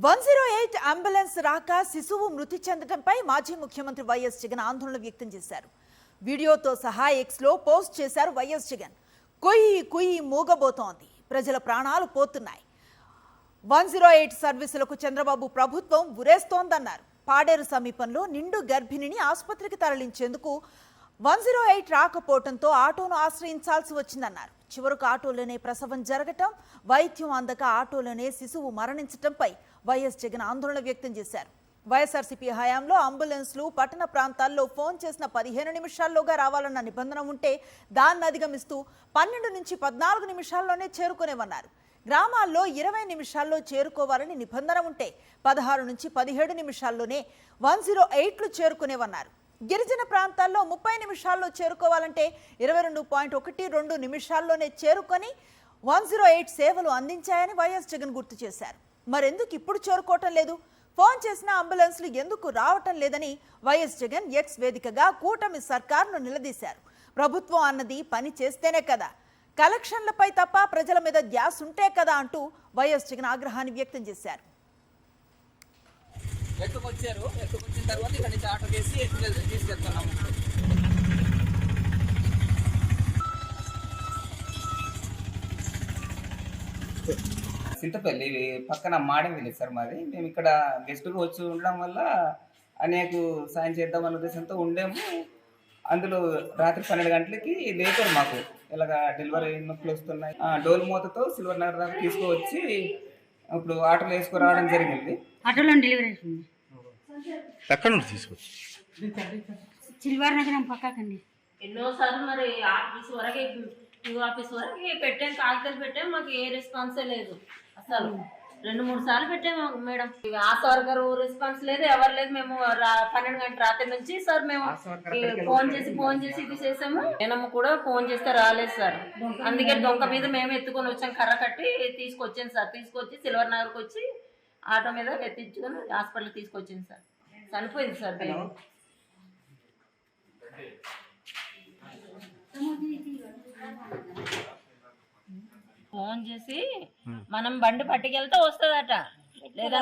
108 ambulance రాక శిశువు మృతి చెందడంపై మాజీ ముఖ్యమంత్రి వైఎస్ జగన్ ఆందోళన వ్యక్తం చేశారు. వీడియోతో సహా ఎక్స్ లో పోస్ట్ చేశారు వైఎస్ జగన్. కుయ్యి కుయ్యి మూగబోతోంది, ప్రజల ప్రాణాలు పోతున్నాయి. 108 సర్వీసులకు చంద్రబాబు ప్రభుత్వం ఉరేస్తోందన్నారు. పాడేరు సమీపంలో నిండు గర్భిణిని ఆసుపత్రికి తరలించేందుకు 108 రాకపోవడంతో ఆటోను ఆశ్రయించాల్సి వచ్చిందన్నారు. చివరకు ఆటోలోనే ప్రసవం జరగటం, వైద్యం అందక ఆటోలోనే శిశువు మరణించడంపై వైఎస్ జగన్ ఆందోళన వ్యక్తం చేశారు. వైఎస్ఆర్సీపీ హయాంలో అంబులెన్స్లు పట్టణ ప్రాంతాల్లో ఫోన్ చేసిన 15 నిమిషాల్లోగా రావాలన్న నిబంధన ఉంటే దాన్ని అధిగమిస్తూ 12 నుంచి 14 నిమిషాల్లోనే చేరుకునేవన్నారు. గ్రామాల్లో 20 నిమిషాల్లో చేరుకోవాలని నిబంధన ఉంటే 16 నుంచి 17 నిమిషాల్లోనే 108లు చేరుకునేవన్నారు. గిరిజన ప్రాంతాల్లో 30 నిమిషాల్లో చేరుకోవాలంటే 22.12 నిమిషాల్లోనే చేరుకొని 108 సేవలు అందించాయని వైఎస్ జగన్ గుర్తు చేశారు. మరెందుకు ఇప్పుడు చేరుకోవటం లేదు? ఫోన్ చేసిన అంబులెన్స్లు ఎందుకు రావటం లేదని వైఎస్ జగన్ ఎక్స్ వేదికగా కూటమి సర్కార్ను నిలదీశారు. ప్రభుత్వం అన్నది పని చేస్తేనే కదా, కలెక్షన్లపై తప్ప ప్రజల మీద ధ్యాస ఉంటే కదా అంటూ వైఎస్ జగన్ ఆగ్రహాన్ని వ్యక్తం చేశారు. ఎత్తుకొచ్చిన తర్వాత ఇక్కడ నుంచి ఆటో వేసి తీసుకెళ్తున్నాము. సింతపల్లి పక్కన మాడం విలేజ్ సార్ మాది. మేము ఇక్కడ గెస్ట్గా వచ్చి ఉండడం వల్ల అనేక సాయం చేద్దాం అన్న ఉద్దేశంతో ఉండేము. అందులో రాత్రి 12 గంటలకి లేపారు మాకు, ఇలాగ డెలివరీ నొప్పులు వస్తున్నాయి. డోల్ మూతతో సిల్వర్ నగర్ దాకా తీసుకువచ్చి ఇప్పుడు ఆటోలో వేసుకురావడం జరిగింది. ఆటోలో డెలివరీ ఎక్కడ నుండి తీసుకొచ్చి సిల్వర్ నగరం పక్కకండి. ఎన్నోసార్లు మరి ఆఫీస్ వరకే ఆఫీస్ వరకు పెట్టాం, కాగితాలు పెట్టాం, మాకు ఏ రెస్పాన్సే లేదు. అసలు 2-3 సార్లు పెట్టాము మేడం. ఆశా వర్కర్ రెస్పాన్స్ లేదు, ఎవరు లేదు. మేము 12 గంటల రాత్రి నుంచి సార్ మేము ఫోన్ చేసి ఇది చేసాము. నేనమ్మ కూడా ఫోన్ చేస్తే రాలేదు సార్. అందుకే దొంగ మీద మేము ఎత్తుకొని వచ్చాం, కర్ర కట్టి తీసుకొచ్చాను సార్. తీసుకొచ్చి సిల్వర్ నగర్కి వచ్చి ఆటో మీద ఎత్తించుకొని హాస్పిటల్ తీసుకొచ్చింది సార్. చనిపోయింది సార్. ఫోన్ చేసి మనం బండి పట్టుకెళ్తే వస్తుందట, లేదా